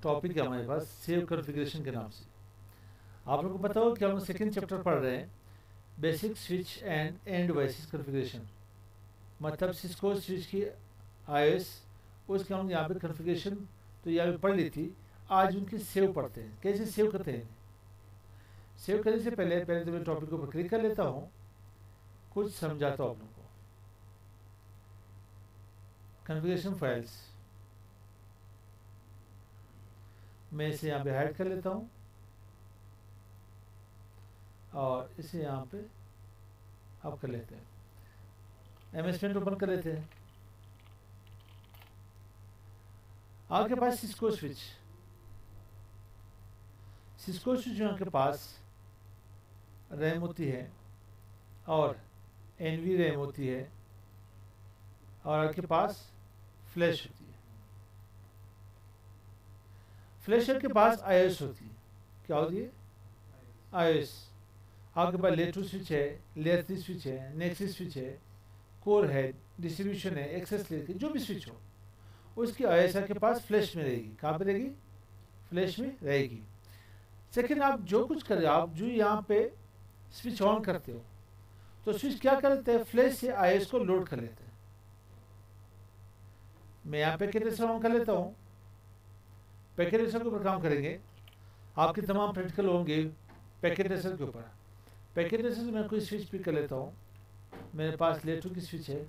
Topic है हमारे पास save configuration के नाम से। आप लोगों को पता हो कि हम सेकंड चैप्टर पढ़ रहे हैं, basic switch and end devices configuration. मतलब सिस्को स्विच की आईओएस, उसके हम यहाँ पे कॉन्फ़िगरेशन तो यहाँ पे पढ़ ली थी। आज उनकी सेव पढ़ते हैं, कैसे सेव करते हैं। सेव करने से पहले तो मैं टॉपिक को क्लिक कर लेता हूँ, कुछ समझाता हूँ आप लोगों को। कॉन्फ़िगरेशन फाइल्स मैं इसे यहाँ पे हाइड कर लेता हूँ और इसे यहाँ पे आप कर लेते हैं। MS Paint ओपन कर लेते हैं। आपके पास सिस्को स्विच के पास रैम होती है और NV रैम होती है और आपके पास फ्लैश होती है। फ्लैशर के पास आईओएस होती है। क्या होती है? आईओएस। आपके पास लेयर 2 स्विच है, लेयर 3 स्विच है, नेक्सस स्विच है, कोर है, डिस्ट्रीब्यूशन है, एक्सेस लेयर की जो भी स्विच हो, उसकी आईओएस आपके पास फ्लैश में रहेगी। कहाँ पे रहेगी? फ्लैश में रहेगी। सेकंड, आप जो कुछ कर रहे हो, आप जो यहाँ पे स्विच ऑन करते हो तो स्विच क्या करते हैं? फ्लैश से आईओएस को लोड कर लेते हैं। मैं यहाँ पे कैसे ऑन कर लेता हूँ, पैकेट रेसर के ऊपर काम करेंगे। आपके तमाम प्रैक्टिकल होंगे पैकेट रेसर के ऊपर। पैकेट रेसर से मैं कोई स्विच पिक कर लेता हूँ। मेरे पास लेयर 2 की स्विच है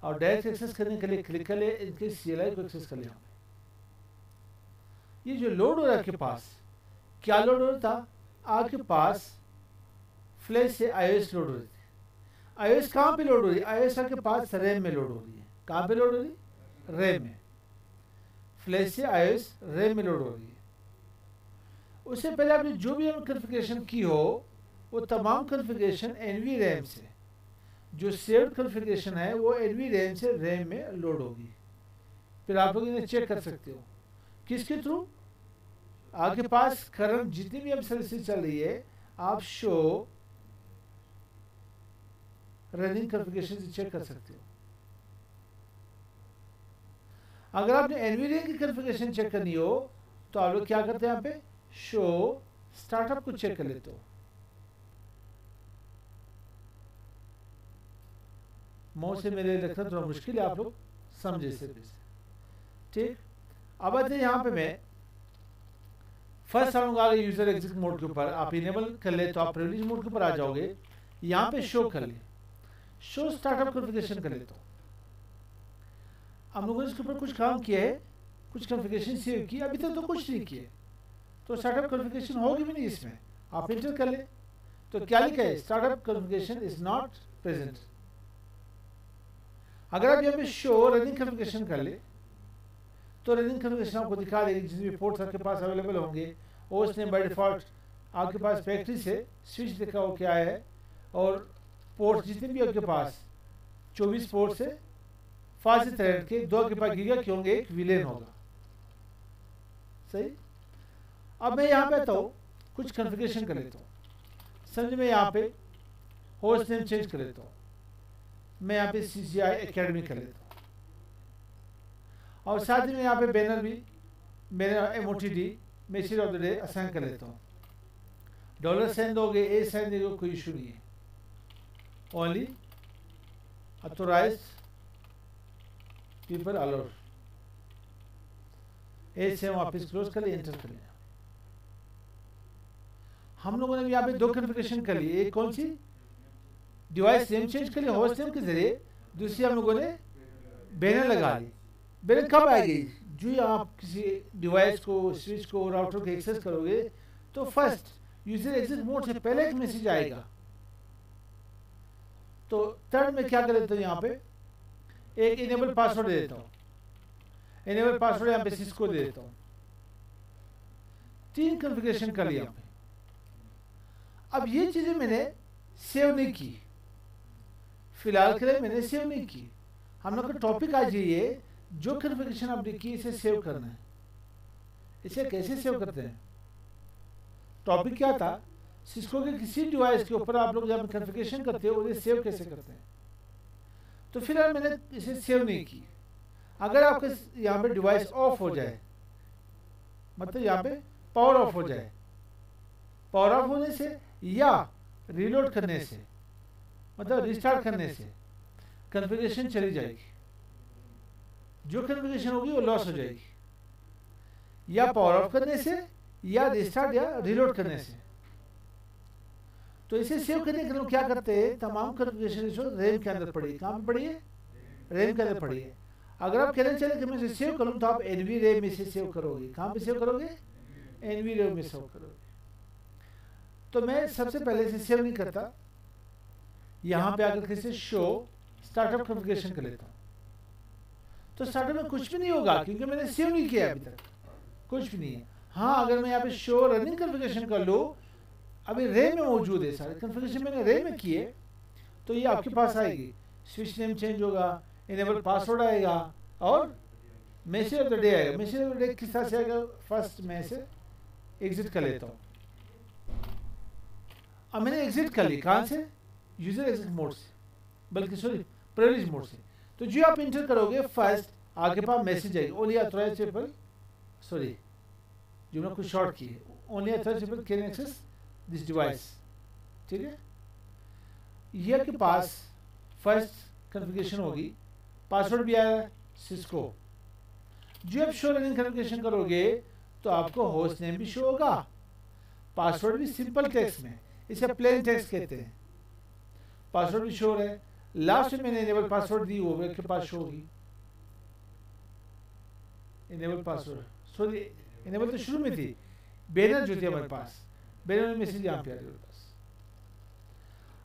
और डायरेक्ट एक्सेस करने के लिए क्लिक कर ले, इनके CLI को एक्सेस कर लिया। ये जो लोड हो रहा है आपके पास, क्या लोड हो रहा था? आपके पास फ्लैश से आईओएस लोड हो रही थी। आईओएस कहाँ पे लोड हो रही है? आईओएस आपके पास रैम में लोड हो रही है। कहाँ पे लोड हो रही है? रैम में। फ्लैश से आईओएस रैम में लोड हो रही है। उससे पहले आपने जो भी कॉन्फ़िगरेशन की हो, वो तमाम कॉन्फ़िगरेशन NV रैम से, जो सेव्ड कॉन्फ़िगरेशन है वो NV रैम से रैम में लोड होगी। फिर आप लोग इन्हें चेक कर सकते हो। किसके थ्रू? आपके पास करंट जितनी भी अब सर्विसेज चल रही है, आप शो रनिंग कॉन्फ़िगरेशन से चेक कर सकते हो। अगर आपने NV रैम की कॉन्फ़िगरेशन चेक करनी हो तो आप लोग क्या करते हैं? यहाँ पे शो स्टार्टअप को चेक कर लेते हो। मुंह से मेरे लिखना थोड़ा मुश्किल है, आप लोग समझे इसे। ठीक, अब आते हैं यहाँ पे मैं फर्स्ट आऊंगा यूजर एग्जिट मोड के ऊपर। आप इनेबल कर ले तो आप प्रिविलेज मोड के ऊपर आ जाओगे। यहाँ पे शो कर ले, शो स्टार्टअप कॉन्फ़िगरेशन कर लेते हो। हम लोगों ने इसके ऊपर कुछ काम किया है, कुछ कॉन्फ़िगरेशन सेव की, अभी तक तो कुछ नहीं किए, तो स्टार्टअप कॉन्फ़िगरेशन होगी भी नहीं इसमें। आप एंटर कर ले तो क्या लिखा है? Startup configuration is not present. अगर आप यहाँ पे शो रनिंग कॉन्फ़िगरेशन कर ले तो रनिंग कॉन्फ़िगरेशन आपको दिखा देगी। जितने भी पोर्ट्स आपके पास अवेलेबल होंगे उसने बाय डिफॉल्ट आपके पास फैक्ट्री से स्विच लिखा हो क्या है, और पोर्ट्स जितने भी आपके पास 24 पोर्ट्स है, 5 थ्रेड के 2 के पास गीगा के होंगे, एक विलेन होगा। सही। अब मैं यहाँ पे आता हूँ, कुछ कॉन्फ़िगरेशन कर लेता हूँ। समझ में यहाँ पे होस्ट नेम चेंज कर लेता हूँ। मैं यहाँ पे CCI एकेडमी कर लेता हूँ और साथ ही में यहाँ पे बैनर भी मेरा MOTD message of the day assign कर लेता हूँ। डॉलर साइन दोगे, A साइन दोगे, कोई इशू नहीं है। Only authorized people allowed. A से हम वापस क्लोज कर लिए, एंटर कर लिया। हम लोगों ने यहाँ पे 2 कॉन्फ़िगरेशन कर ली। एक कौन सी? डिवाइस नेम चेंज कर लिया होस्ट नेम के जरिए। दूसरी हम लोगों ने बैनर लगा ली। बैनर कब आएगी? जो आप किसी डिवाइस को, स्विच को, राउटर को एक्सेस करोगे तो फर्स्ट यूजर एग्जिट मोड से पहले एक मैसेज आएगा। तो थर्ड में क्या कर लेता हूँ, यहाँ पे एक इनेबल पासवर्ड दे देता हूँ। इनेबल पासवर्ड यहाँ पे सिस्को दे देता हूँ। 3 कॉन्फ़िगरेशन कर लिया। अब ये चीजें मैंने सेव नहीं की, फिलहाल के लिए मैंने सेव नहीं की। हम लोग का टॉपिक आज ये, जो कॉन्फ़िगरेशन आपने की इसे सेव करना है। इसे कैसे सेव करते हैं? टॉपिक क्या था? सिस्को के किसी डिवाइस के ऊपर आप लोग जब कॉन्फ़िगरेशन करते हो उसे सेव कैसे करते हैं। तो फिलहाल मैंने इसे सेव नहीं की। अगर आपके यहाँ पे डिवाइस ऑफ हो जाए, मतलब यहाँ पे पावर ऑफ हो जाए, पावर ऑफ होने से या रीलोड करने से, मतलब रिस्टार्ट करने से कॉन्फ़िगरेशन चली जाएगी, जो कॉन्फ़िगरेशन होगी वो लॉस हो जाएगी, या पावर ऑफ करने से या रिस्टार्ट या रीलोड करने से। तो इसे सेव करने के लिए क्या करते हैं, तमाम कॉन्फ़िगरेशन रेम के अंदर पड़ी है। कहाँ पे पड़ी है? रेम के अंदर पड़ी है। अगर आप कहना चले कि मैं इसे सेव करूँ तो आप एनवी रेम में इसे सेव करोगे। कहाँ पे सेव करोगे? एनवी रेम में सेव करोगे। तो मैं सबसे पहले इसे सेव नहीं करता, यहाँ पे आकर के शो स्टार्टअप कॉन्फ़िगरेशन कर लेता हूँ। तो स्टार्टअप में कुछ भी नहीं होगा क्योंकि मैंने सेव नहीं किया अभी तक, कुछ भी नहीं है। हाँ, अगर मैं यहाँ पे शो रनिंग कॉन्फ़िगरेशन कर लूँ, अभी रेम में मौजूद है, सारे कॉन्फ़िगरेशन मैंने रेम में किए, तो ये आपके पास आएगी। स्विच नेम चेंज होगा, इनेबल पासवर्ड आएगा और मैसेज ऑफ द डे आएगा। मैसेज ऑफ द डे किस तरह से आएगा? फर्स्ट मैं से एग्जिट कर लेता हूँ। अब मैंने एग्जिट कर ली, कहाँ से? यूजर एग्जिट मोड से, बल्कि सॉरी प्रिविलेज मोड से। तो जो आप इंटर करोगे फर्स्ट, आपके पास मैसेज आएगी, ओनली ऑथराइज्ड पीपल, सॉरी जो मैं कुछ शॉर्ट की है, only authorized people can access this device. ठीक है, ये आपके पास फर्स्ट कॉन्फ़िगरेशन होगी, पासवर्ड भी आया सिस्को। जो आप शो रनिंग कॉन्फ़िगरेशन करोगे तो आपको होस्ट नेम भी शो होगा, पासवर्ड भी सिंपल टेक्स्ट में, इसे प्लेन टेक्स्ट कहते हैं। पासवर्ड भी शो है, लास्ट में मैंने इनेबल पासवर्ड दी, वो मेरे पास शो होगी। इनेबल पासवर्ड, सॉरी इनेबल तो शुरू में थी, बैनर जो थी हमारे पास, बैनर में मैसेज यहाँ पे आ रही है।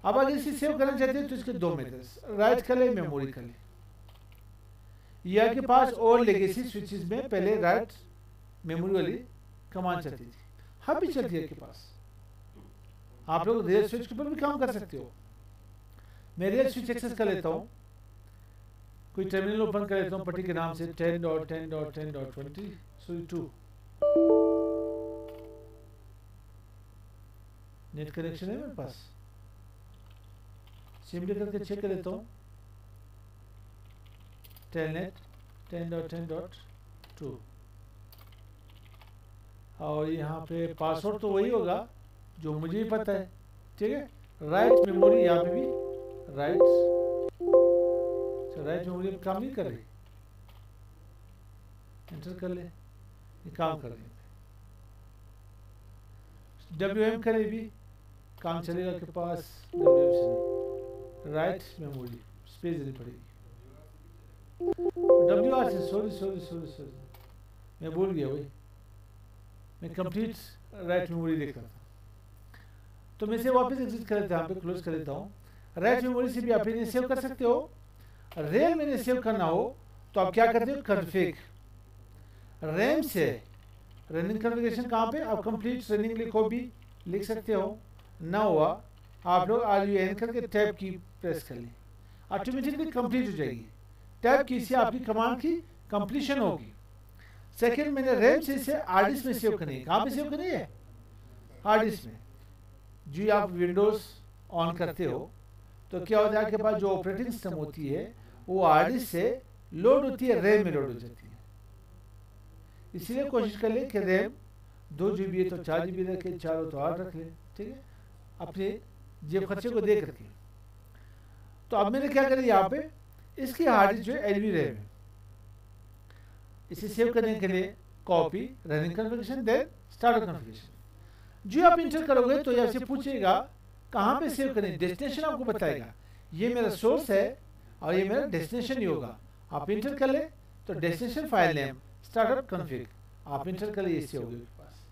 अब अगर इसे सेव करना चाहते हैं तो इसके दो मेथड्स, राइट कर ले, मेमोरी कर ले। यह के पास और लेगेसी स्विचेस में पहले राइट मेमोरी वाली कमांड चलती थी, हाँ भी चलती है आपके पास। आप लोग रियल स्विच के ऊपर भी काम कर सकते हो। मैं रियल स्विच एक्सेस कर लेता हूँ, कोई टर्मिनल ओपन कर लेता हूँ पट्टी के नाम से 10.10.10.20 सॉरी 2 नेट कनेक्शन है मेरे पास, सिम्पली करके चेक कर लेता हूँ। टेलनेट 10.10.2 और यहाँ पे पासवर्ड तो वही होगा जो मुझे ही पता है। ठीक है, राइट मेमोरी यहाँ पे भी राइट मेमोरी में काम नहीं कर रही, एंटर कर ले, ये काम कर रही है। WM करे भी काम चलेगा के पास, WM से नहीं, राइट मेमोरी स्पेस देनी पड़ेगी। WR से सॉरी मैं भूल गया भाई, मैं कंप्लीट राइट मेमोरी देख रहा था। तो मैं इसे वापस एग्जिट कर लेता हूँ, यहाँ पे क्लोज कर लेता हूँ। राइट मेमोरी से भी आप इन्हें सेव कर सकते हो। रैम में सेव करना हो तो आप क्या करते हो, कॉन्फ़िग रैम से रनिंग कॉन्फ़िगरेशन कहाँ पे, आप कंप्लीट रनिंग लिखो भी लिख सकते हो। ना हुआ आप लोग RUN करके टैब की प्रेस कर लें, ऑटोमेटिकली कंप्लीट हो जाएगी। टैब की से आपकी कमांड की कंप्लीशन होगी। सेकेंड, मैंने रैम से इसे हार्ड डिस्क में सेव करनी है। कहाँ पे सेव करनी है? हार्ड डिस्क में। जो आप विंडोज ऑन करते हो तो क्या होता है, आपके पास जो ऑपरेटिंग सिस्टम होती है वो हार्ड डिस्क से लोड होती है, रैम में लोड हो जाती है। इसलिए कोशिश कर ले कि रैम 2 GB है तो 4 GB रखे, 4 हो तो 8 रख ले। ठीक है, अपने जेब खर्चे को दे करके। तो अब मैंने क्या करा यहाँ पे, इसकी हार्ड डिस्क जो है LV रैम है, इसे सेव करने के लिए copy running configuration then start configuration. जो आप इंटर करोगे तो यहाँ से पूछेगा कहाँ पे सेव करें, डेस्टिनेशन आपको बताएगा। ये मेरा सोर्स है और ये मेरा डेस्टिनेशन ही होगा। आप इंटर कर ले तो destination file name startup config आप इंटर कर ले, इससे होगी आपके पास।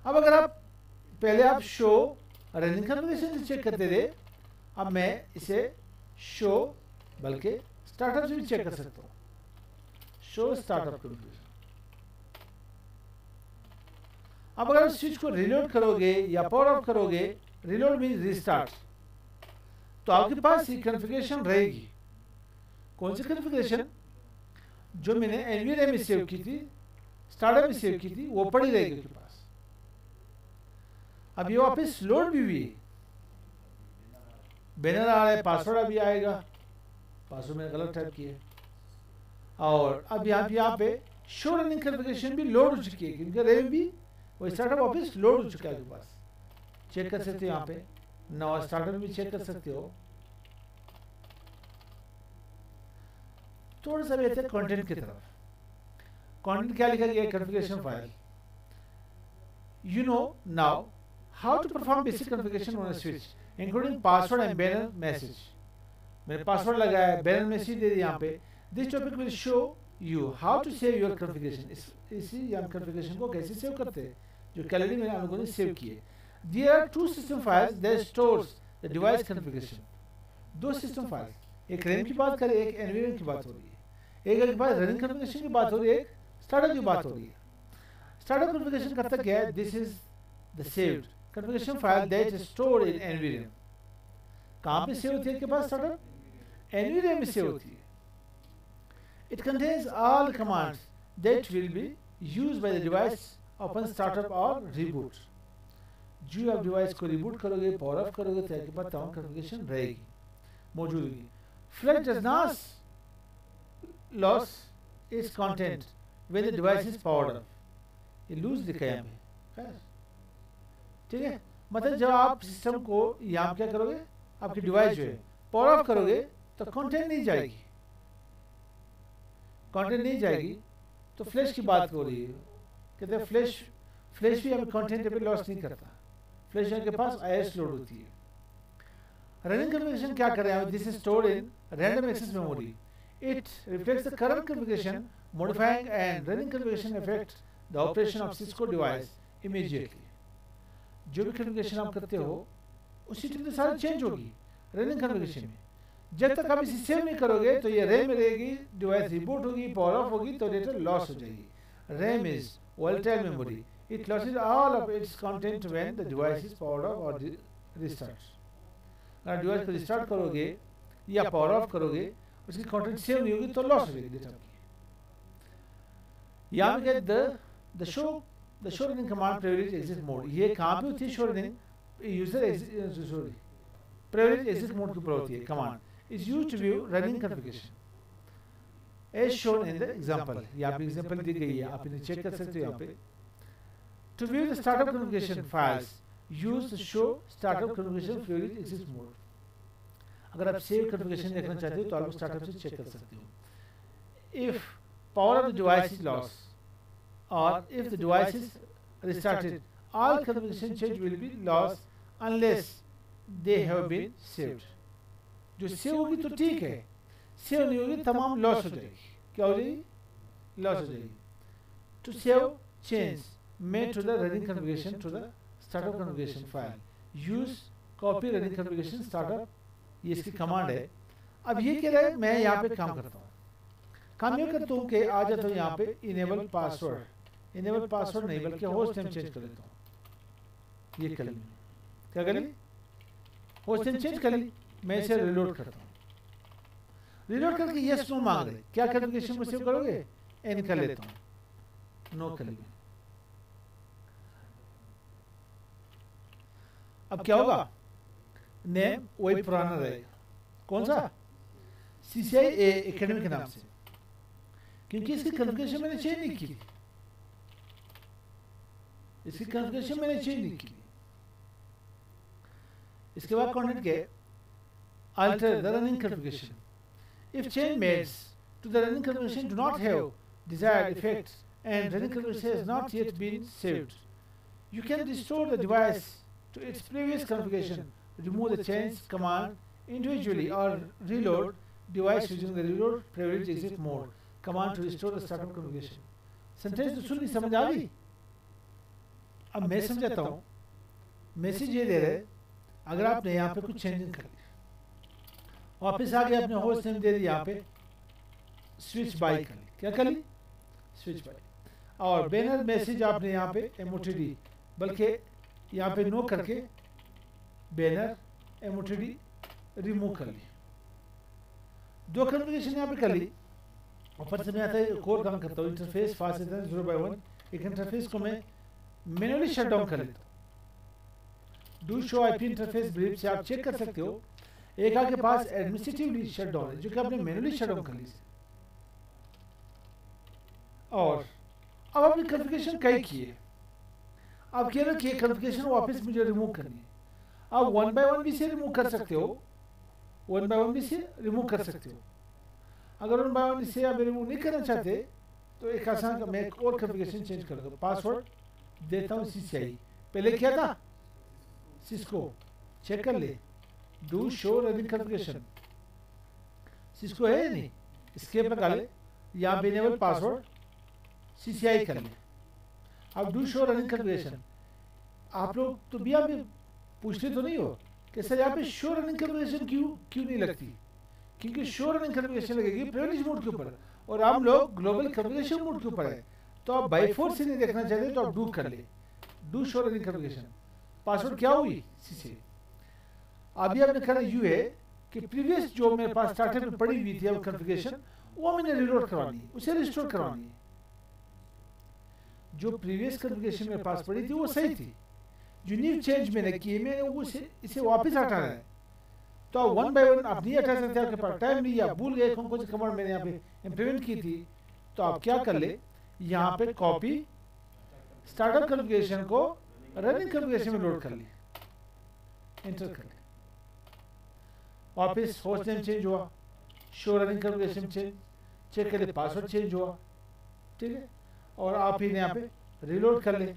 अब अगर आप पहले आप शो रनिंग कॉन्फ़िगरेशन चेक करते थे, अब मैं इसे शो बल्कि स्टार्टअप से भी चेक कर सकता हूँ। Show startup configuration. अब अगर स्विच को रिलोड करोगे या पावर ऑफ करोगे, रिलोड मीन रिस्टार्ट, तो आपके पास ये कॉन्फ़िगरेशन रहेगी। कौन सी कॉन्फ़िगरेशन? जो मैंने NVRAM में सेव की थी, स्टार्टअप में सेव की थी, वो पड़ी रहेगी आपके पास। अब ये वापस लोड भी हुई, बैनर आ रहा है, पासवर्ड अभी आएगा, पासवर्ड मैंने गलत टाइप किया है। और अब यहाँ पे शो रनिंग कॉन्फ़िगरेशन भी लोड हो चुकी है क्योंकि रैम भी वो स्टार्टअप ऑफिस लोड हो चुका है आपके पास। चेक कर सकते हो यहाँ पे नवा स्टार्टअप भी चेक कर सकते हो। थोड़ा सा बेहतर है कंटेंट की तरफ। कंटेंट क्या लिखा गया है? Configuration file. You know now how to perform basic configuration on a switch, including password and banner message. मेरे पासवर्ड लगा है, बैनर मैसेज दे दिया यहाँ पे। This topic will show you how to save your configuration. इसी यहाँ configuration को कैसे सेव करते हैं जो कैलेंडर में हम लोगों ने सेव किए। There are two system files that stores the device configuration. दो सिस्टम फाइल, एक रैम की बात करें, एक एनवीएम की बात हो रही है। एक के पास रनिंग कॉन्फ़िगरेशन की बात हो रही है, एक स्टार्टअप की बात हो रही है। स्टार्टअप कॉन्फ़िगरेशन करता क्या है? This is the saved configuration file that is stored in NVM. कहाँ पे सेव होती है आपके पास स्टार्टअप? एनवीएम में सेव होती है। It contains all commands that will be used by the device upon startup और रिबूट। जो आप डिवाइस को रिबूट करोगे, पावर ऑफ करोगे तो आपके पास तमाम कॉन्फ़िगरेशन रहेगी, मौजूद होगी। Flash does not loss it's content when the device is powered of. ये लूज लिखा है हमें, ठीक है। मतलब जब आप सिस्टम को यहाँ क्या करोगे, आपकी डिवाइस जो है पावर ऑफ करोगे तो कंटेंट नहीं जाएगी, कंटेंट नहीं जाएगी। तो फ्लैश की बात हो रही है, कहते हैं फ्लैश भी हमें कंटेंट पे लॉस नहीं करता। फ्लैश के पास आईएस लोड होती है। रनिंग कॉन्फ़िगरेशन क्या कर रहे हैं? This is stored in random access memory. It reflects the current configuration, modifying and running configuration affects the operation of Cisco device immediately. जो भी कॉन्फ़िगरेशन आप करते हो उसी टाइम सारी चेंज होगी रनिंग कॉन्फ़िगरेशन में। जब तक आप इसे सेव नहीं करोगे तो ये रैम में रहेगी, डिवाइस रिबूट होगी, पावर ऑफ होगी तो डेटा लॉस हो जाएगी। RAM is volatile memory, it losses all of its content when the device is powered of और रिस्टार्ट। अगर डिवाइस को रिस्टार्ट करोगे या पावर ऑफ करोगे, उसकी कंटेंट सेव नहीं होगी तो लॉस हो जाएगी डेटा की। यहाँ पे the show running command priority exit mode. ये कहाँ पे होती है? Show running user priority exit mode के ऊपर होती है। Command is used to view running configuration as shown in the example. यहाँ पे एग्जांपल दी गई है, आप इन्हें चेक कर सकते हो। यहाँ पे to view the startup configuration files use the show startup configuration priority exit mode. अगर आप सेव कॉन्फ़िगरेशन देखना चाहते हो तो आप स्टार्टअप से चेक कर सकते हो। If power of the device is lost or if the device is restarted, all configuration change will be lost unless they have been saved. जो सेव होगी तो ठीक है, सेव नहीं होगी तमाम लॉस हो जाएगी। क्या हो जाएगी? लॉस हो जाएगी। To save change made to the running configuration to the startup configuration file use copy running configuration startup, ये इसकी कमांड है। अब ये कह रहा है मैं यहाँ पे काम करता हूँ, काम ये करता हूँ कि आ जाता हूँ यहाँ पे इनेबल पासवर्ड नहीं बल्कि होस्ट नेम चेंज कर लेता हूँ। ये कर ली, क्या कर ली? होस्ट नेम चेंज कर ली। मैं इसे रिलोड करता हूँ। रिलोड करके यस नो मांग रहे, क्या कॉन्फ़िगरेशन में सेव करोगे? एन कर लेता हूँ, नो कर लिया। अब क्या होगा? नेम वही पुराना रहेगा। कौन सा? CCI एकेडमी के नाम से, क्योंकि इसकी कॉन्फ़िगरेशन मैंने चेंज नहीं की। इसके बाद कंटेंट के alter the running configuration. If change made to the running configuration do not have desired effects and running configuration has not yet been saved, you can restore the device to its previous configuration, remove the change command individually or reload device using the reload priority exit mode command to restore the startup configuration. Sentence तो सुन ली, समझ आ गई? अब मैं समझाता हूँ। Message ये दे रहे, अगर आपने यहाँ पे कुछ चेंजिंग कर लिया, वापस आ गया, अपने होस्ट नेम दे दिया, यहाँ पे स्विच बाय कर ली। क्या कर ली? Switch by. और बैनर मैसेज आपने यहाँ पे MOTD, बल्कि यहाँ पे नो करके बैनर MOTD रिमूव कर ली। दो कॉन्फ़िगरेशन यहाँ पे कर ली। ऊपर से मैं आता है कोर काम करता हूँ, इंटरफेस फास्ट 0/1। एक इंटरफेस को मैं मैनुअली शट डाउन कर लेता हूँ। Do show IP interface brief से आप चेक कर सकते हो। एक आपके पास एडमिनिस्ट्रेटिवली शट डाउन है, जो कि आपने मैनुअली शट डाउन कर ली। और अब आपने कॉन्फ़िगरेशन कई किए, आप कह रहे हो कि कॉन्फ़िगरेशन वापस मुझे रिमूव करनी है। आप 1 बाय 1 भी से रिमूव कर सकते हो, 1 बाय 1 भी से रिमूव कर सकते हो। अगर 1 बाय 1 से आप रिमूव नहीं करना चाहते तो एक आसान, मैं एक और कॉन्फ़िगरेशन चेंज कर दूँ। पासवर्ड देता हूँ CCI, पहले क्या था सिस्को, चेक कर ले, do show running configuration, Cisco है या नहीं, एस्केप लगा ले, यहाँ पे इनेबल पासवर्ड CCI कर ले। अब डू शो रनिंग कॉन्फ़िगरेशन, आप लोग तो भी आप पूछते तो नहीं हो कि सर यहाँ पे शो रनिंग कॉन्फ़िगरेशन क्यों नहीं लगती, क्योंकि शो रनिंग कॉन्फ़िगरेशन लगेगी प्रिविलेज मोड के ऊपर और हम लोग ग्लोबल कॉन्फ़िगरेशन मोड के ऊपर है। तो आप बाई फोर्स से नहीं देखना चाहते तो आप डू कर ले, do show running configuration, password क्या हुई CCI। अभी आपने करना यू है कि प्रीवियस जो मेरे पास स्टार्टर में पड़ी हुई थी कॉन्फ़िगरेशन, वो मैंने रिलोड करवानी है, उसे रिस्टोर करवानी है। जो प्रीवियस कॉन्फ़िगरेशन मेरे पास पड़ी थी वो सही थी, जो न्यू चेंज मैंने किए मैंने वो इसे वापस हटाना है। तो 1 बाय 1 आप नहीं हटा सकते, आपके पास टाइम नहीं, या भूल गए कौन कौन सी कमांड मैंने यहाँ पे इम्प्लीमेंट की थी। तो आप क्या कर ले, यहाँ पे कॉपी स्टार्टअप कॉन्फ़िगरेशन को रनिंग कॉन्फ़िगरेशन में लोड कर ले, एंटर कर ले, वापस होस्ट नेम चेंज हुआ, शो रनिंग कॉन्फ़िगरेशन चेक कर ले, पासवर्ड चेंज हुआ, ठीक है। और आप ही यहाँ पे रिलोड कर ले,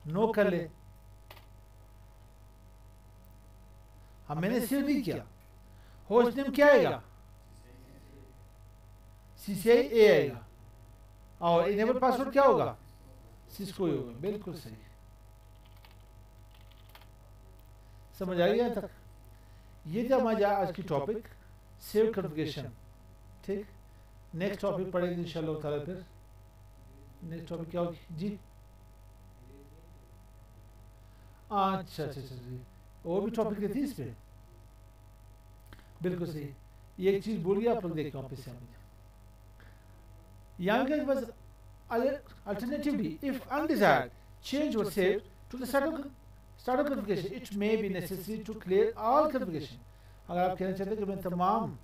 नो कर ले। अब मैंने सेव नहीं किया, होस्ट नेम क्या आएगा CCI A आएगा, और इनेबल पासवर्ड क्या होगा सिस्को ही होगा। बिल्कुल सही, समझ आ गया तक। ये था हमारा आज की टॉपिक सेव कॉन्फ़िगरेशन, ठीक। नेक्स्ट टॉपिक पढ़ेंगे इंशाल्लाह ताला। फिर नेक्स्ट टॉपिक क्या होगी जी? अच्छा जी, वो भी टॉपिक रहती है इस पे, बिल्कुल सही। ये एक चीज भूल गया, आप लोग देखो वापस से यहाँ के पास alternatively if undesired change was saved to the startup configuration it may be necessary to clear all configuration। अगर आप कहना चाहते हैं कि मैं तमाम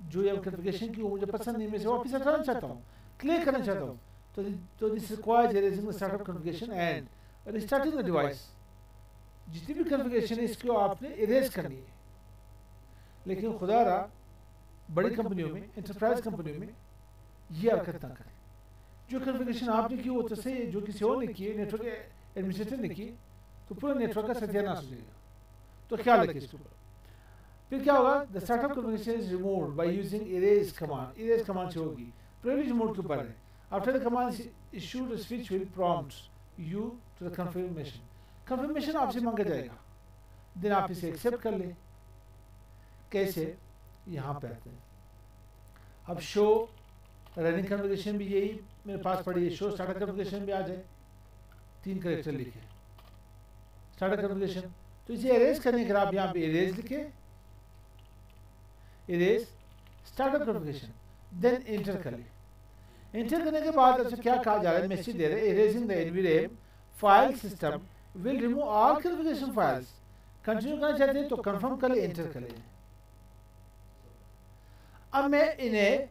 जो ये कॉन्फ़िगरेशन की वो मुझे पसंद नहीं, मैं इसे वापस हटाना चाहता हूँ, क्लियर करना चाहता हूँ, तो this requires erasing the startup configuration and restarting the device। जितनी भी कॉन्फ़िगरेशन है इसको आपने इरेज करनी है। लेकिन खुदारा बड़ी कंपनियों में, एंटरप्राइज कंपनियों में ये हरकत ना करें। जो कॉन्फ़िगरेशन आपने की वो तो सही है, जो किसी और ने की, नेटवर्क एडमिनिस्ट्रेटर ने की, तो पूरा नेटवर्क का सत्यानाश हो जाएगा। तो ख्याल रखिए इसके ऊपर। फिर क्या होगा, the startup configuration is removed by using erase command. Erase command से होगी, प्रिविलेज मोड के ऊपर है। After the command issued switch will prompt you to the confirmation. Confirmation आपसे मांगा जाएगा, देन आप इसे एक्सेप्ट कर ले। कैसे, यहाँ पे आते हैं। अब शो रनिंग कॉन्फ़िगरेशन भी यही मेरे पास पड़ी है, शो स्टार्टअप कॉन्फ़िगरेशन भी आ जाए, 3 कैरेक्टर लिखे स्टार्टअप कॉन्फ़िगरेशन। तो इसे इरेज करने के लिए आप यहाँ पे इरेज लिखे, erase startup configuration, then enter कर ले। एंटर करने के बाद आपसे क्या कहा जा रहा है, मैसेज दे रहे हैं, erasing the NVRAM file system will remove all configuration files. Continue करना चाहते हैं तो कंफर्म कर ले, एंटर कर ले। अब मैं इन्हें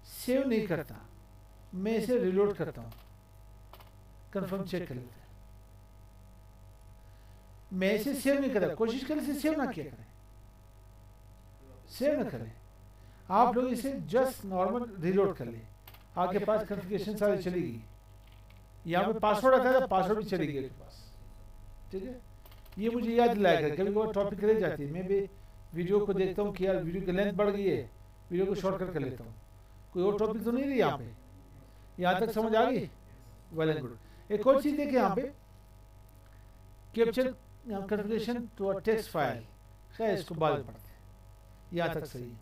सेव नहीं करता, मैं इसे रिलोड करता हूं, कंफर्म चेक कर लेते हैं। मैं इसे सेव नहीं करता, कोशिश करें इसे सेव ना किया करें, सेव ना करें। आप लोग इसे जस्ट नॉर्मल रिलोड कर ले, आपके पास कॉन्फ़िगरेशन सारी चलेगी। यहाँ पे पासवर्ड आता है, पासवर्ड भी चलेगी आपके पास, ठीक है। ये मुझे याद दिलाएगा, कभी वो टॉपिक रह जाती है, मैं भी वीडियो को देखता हूँ कि यार वीडियो की लेंथ बढ़ गई है, वीडियो को शॉर्टकट कर लेता हूँ। कोई और टॉपिक तो नहीं रही यहाँ पे, यहाँ तक समझ आ गई? Well and good. एक और चीज़ देखिए यहाँ पे, capture configuration to a text file, खैर इसको बाद में पढ़ते हैं, यहाँ तक सही है।